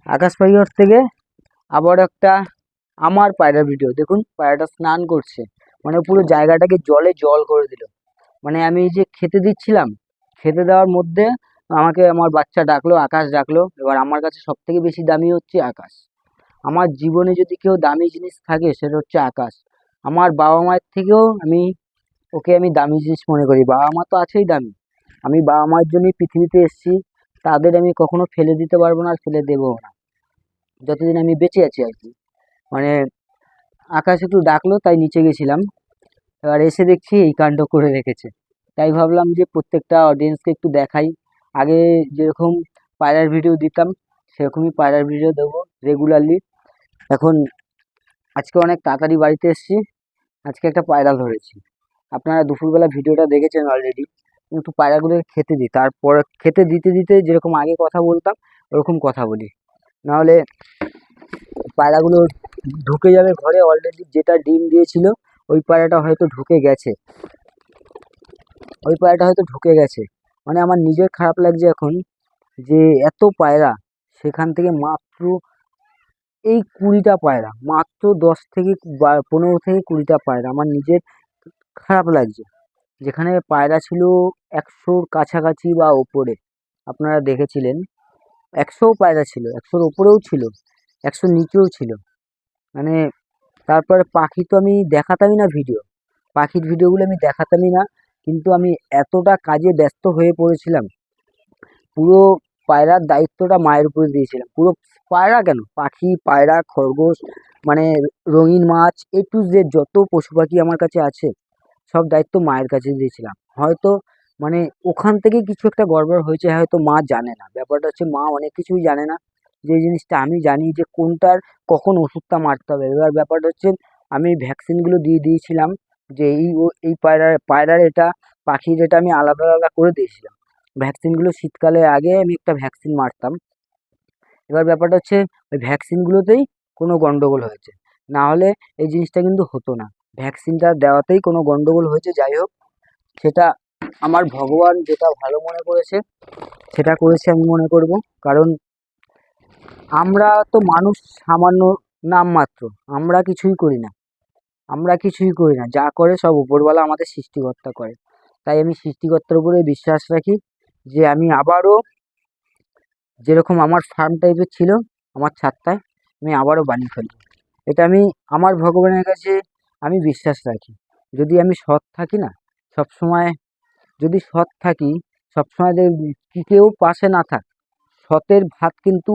আকাশ পাইওর থেকে আবার একটা আমার পায়রার ভিডিও দেখুন। পায়রাটা স্নান করছে, মানে পুরো জায়গাটাকে জলে জল করে দিল। মানে আমি যে খেতে দিচ্ছিলাম, খেতে দেওয়ার মধ্যে আমাকে আমার বাচ্চা ডাকলো, আকাশ ডাকলো। এবার আমার কাছে সব থেকে বেশি দামি হচ্ছে আকাশ। আমার জীবনে যদি কেউ দামি জিনিস থাকে সেটা হচ্ছে আকাশ। আমার বাবা মায়ের থেকেও ওকে আমি দামি জিনিস মনে করি। বাবা মা তো আছেই দামি, আমি বাবা মায়ের জন্যই পৃথিবীতে এসেছি। তাদের আমি কখনো ফেলে দিতে পারবো না, আর ফেলে দেবো না, যতদিন আমি বেঁচে আছি আর কি। মানে আকাশ একটু ডাকলো তাই নিচে গেছিলাম। এবার এসে দেখছি এই কাণ্ড করে রেখেছে। তাই ভাবলাম যে প্রত্যেকটা অডিয়েন্সকে একটু দেখাই। আগে যেরকম পায়রার ভিডিও দিতাম সেরকমই পায়রার ভিডিও দেবো রেগুলারলি। এখন আজকে অনেক তাড়াতাড়ি বাড়িতে এসেছি, আজকে একটা পায়রা ধরেছি। আপনারা দুপুরবেলা ভিডিওটা দেখেছেন অলরেডি। একটু পায়রাগুলোকে খেতে দিই, তারপর খেতে দিতে দিতে যেরকম আগে কথা বলতাম ওরকম কথা বলি, নাহলে পায়রাগুলো ঢুকে যাবে ঘরে। অলরেডি যেটা ডিম দিয়েছিল ওই পায়রাটা হয়তো ঢুকে গেছে, মানে আমার নিজের খারাপ লাগছে এখন যে এত পায়রা, সেখান থেকে মাত্র এই 20টা পায়রা, মাত্র 15 থেকে 20টা পায়রা। আমার নিজের খারাপ লাগছে। যেখানে পায়রা ছিল 100-র কাছাকাছি বা ওপরে, আপনারা দেখেছিলেন। 100 পায়রা ছিল, 100-র ওপরেও ছিল, 100-র নিচেও ছিল। মানে তারপরে পাখি তো আমি দেখাতামই না ভিডিও, পাখির ভিডিওগুলো আমি দেখাতামই না। কিন্তু আমি এতটা কাজে ব্যস্ত হয়ে পড়েছিলাম, পুরো পায়রার দায়িত্বটা মায়ের উপরে দিয়েছিলাম। পুরো পায়রা কেন, পাখি, পায়রা, খরগোশ, মানে রঙিন মাছ, এ টু জেড যত পশু পাখি আমার কাছে আছে সব দায়িত্ব মায়ের কাছে দিয়েছিলাম। হয়তো মানে ওখান থেকে কিছু একটা গড়বড় হয়েছে, হয়তো মা জানে না। ব্যাপারটা হচ্ছে মা অনেক কিছুই জানে না, যে জিনিসটা আমি জানি, যে কোনটার কখন ওষুধটা মারতে হবে। এবার ব্যাপারটা হচ্ছে আমি ভ্যাকসিনগুলো দিয়ে দিয়েছিলাম, যে এই পায়রার এটা, পাখির এটা আমি আলাদা আলাদা করে দিয়েছিলাম ভ্যাকসিনগুলো। শীতকালে আগে আমি একটা ভ্যাকসিন মারতাম। এবার ব্যাপারটা হচ্ছে ওই ভ্যাকসিনগুলোতেই কোনো গন্ডগোল হয়েছে, না হলে এই জিনিসটা কিন্তু হতো না। ভ্যাকসিনটা দেওয়াতেই কোনো গন্ডগোল হয়েছে। যাই হোক, সেটা আমার ভগবান যেটা ভালো মনে করেছে সেটা করেছে আমি মনে করব। কারণ আমরা তো মানুষ, সামান্য নামমাত্র। আমরা কিছুই করি না, যা করে সব উপরওয়ালা আমাদের সৃষ্টিকর্তা করে। তাই আমি সৃষ্টিকর্তার উপরে বিশ্বাস রাখি, যে আমি আবারও, যেরকম আমার ফার্ম টাইপের ছিল আমার ছাদটায়, আমি আবারও বানিয়ে ফেলবো। এটা আমি আমার ভগবানের কাছে আমি বিশ্বাস রাখি। যদি আমি সৎ থাকি না, সবসময় যদি সৎ থাকি, সবসময় কেউ পাশে না থাক, সতের ভাত কিন্তু